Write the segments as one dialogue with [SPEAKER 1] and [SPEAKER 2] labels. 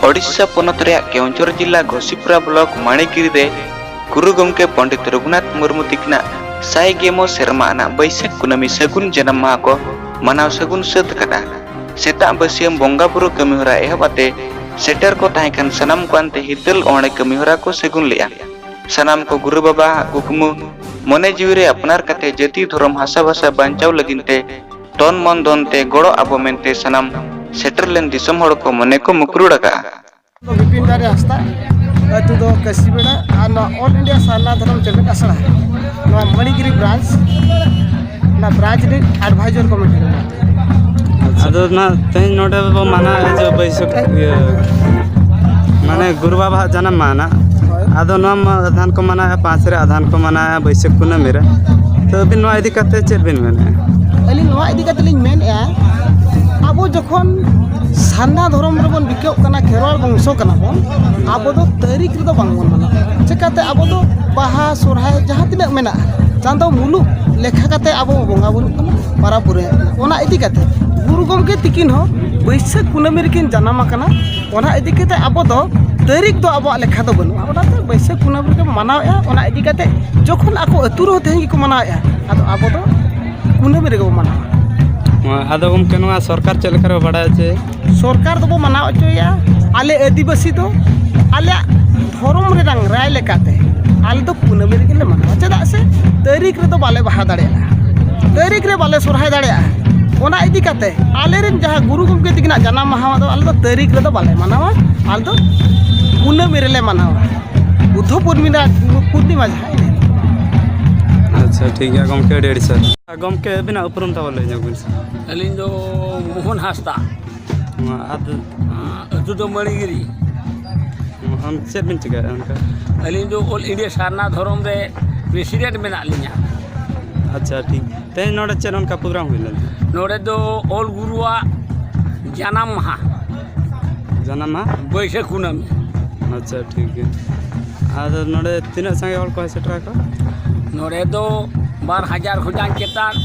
[SPEAKER 1] ओडिशा पनत रे केउंझर जिला घोसीपुरा ब्लॉक माणिगिरी रे गुरु गमके पंडित रघुनाथ मुर्मू तिकना साई गेमो सेरमा बैसाख कुनामी सगुन जन्म माह को मनाव सगुन सत कदा सेता बसियम बोंगा बुरु कमिहोरा एहबाते सेटर को ताहेकन सनाम को अंते हितल ओणे कमिहोरा को सगुन लिया सनाम को गुरु बाबा गुकमु मने जीवी रे अपनार कते जति धर्म हासा भाषा बांचाव लगिनते तन मन दोनते गड़ो आबो मेनते सनाम सेटर लेन दिसम हड़ को मने को मुकरुड़का
[SPEAKER 2] विपिन दारे हस्ता अतु दो कसिबेड़ा आ ऑल इंडिया सारना धर्म जगत असड़ा नवा मणिगिरी ब्रांच ना ब्रांच रे एडवाइजर कमिटी
[SPEAKER 3] अदो ना तेन नोडे बो माना जो बैसक माने गुरु बाबा जन्म माना अदो नम आधान को माना 5 रे आधान को माना बैसक कुना मेरा तो बिन नो इदी कते चेर बिन मेने
[SPEAKER 2] अली नो इदी कते लिन मेन या आबो जखन सारना धर्म रेबन बिकेव कना खेरवाल वंशो कना बन आबो दो तारीख रे दो बांग बन माना चेकाते आबो दो बाहा सोरहाय जहां तिना मेना चांदो मुलु लेखा कते आबो बोंगा बुरु कना पारा पुरे ओना इदी कते गुरु गमके तिकिन हो बैसाख कुनामी रेकिन जन्म कना ओना इदी कते आबो दो तारीख दो आबो लेखा दो बनु ओनाते बैसाख कुनामी के मनावया ओना इदी कते जखन आको अतुरो तेही को मनावया आदो आबो दो कुनामी रे को मनावा
[SPEAKER 3] आदो गमके नवा सरकार चलकर बड़ा छे
[SPEAKER 2] सरकार दो मनाव अचोया आले आदिवासी दो आले धर्म रे रंग राय लेकाते आले दो कुनामी रे के मनावा चदा से तारीख रे दो बाले बहा दाड़ेया तारीख रे बाले सोरहाय दाड़ेया ओना इदी काते आले रेन जहां गुरु गमके तिकिना जन्म माहा दो आले दो तारीख रे दो बाले मनावा आले दो कुनामी रे ले मनावा बुद्ध पूर्णिमा जहां
[SPEAKER 3] अच्छा ठीक है गमके डेढ़ सर गमके बिना उपरम ता बोले जगुन
[SPEAKER 4] अलिन दो मोहन हास्ता
[SPEAKER 3] आद
[SPEAKER 4] अतु दो मणिगिरी
[SPEAKER 3] हम चेर बिन चिका उनका
[SPEAKER 4] अलिन दो ऑल इंडिया सारना धर्म रे प्रेसिडेंट मेना लिया
[SPEAKER 3] अच्छा ठीक ते नोडे चेर उनका प्रोग्राम हुइल
[SPEAKER 4] नोडे दो ऑल गुरुआ जन्म माह बैसाख कुनामी
[SPEAKER 3] अच्छा ठीक है आद नोडे तीन संगे हल को सेटरा का
[SPEAKER 4] नोडे दो 12,000 खुजान चेतान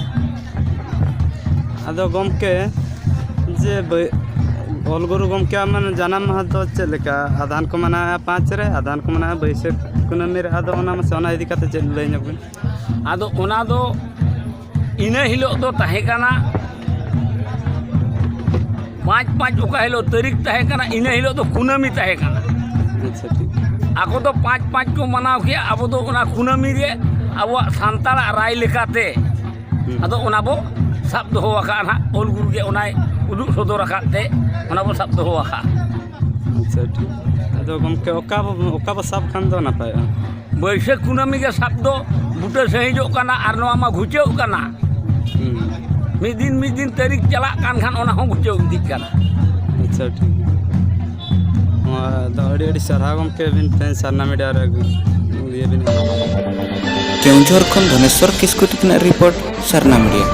[SPEAKER 3] आदो गमके जे ऑल गुरु गमके मन जन्म माह तो चलेका आधान को मना 5 रे आधान को मना बैसाख कुनामी रे आदो ओना में सोना इदी कते चेल लय नगुन
[SPEAKER 4] आदो ओना दो इना हिलो दो ताहे काना 5 ओका हिलो तारीख ताहे काना इना हिलो दो कुनामी ताहे काना
[SPEAKER 3] अच्छा ठीक
[SPEAKER 4] आको तो 5 को मनाव के अब दो ओना कुनामी रे अब सानताल राय लेकाते आदो ओना बो सब दो होका ना ऑल गुरु के ओनाय उदुक सदर रखाते ओना बो सब दो होका
[SPEAKER 3] अच्छा ठीक आदो गमके ओका बो सब खान दो ना पाए
[SPEAKER 4] बैसाख कुनामी के सब दो बुटे सहिजो काना आर नवा मा घुचेउ काना मिद दिन तारीख चला कान खान ओना हो घुचेउ दिक काना
[SPEAKER 3] अच्छा ठीक दो अड़ी सरहा गमके बिन तेन सरना मीडिया रे ये बिन
[SPEAKER 1] केउंझर खन धनेश्वर किस्कु तिकना रिपोर्ट सरना मीडिया।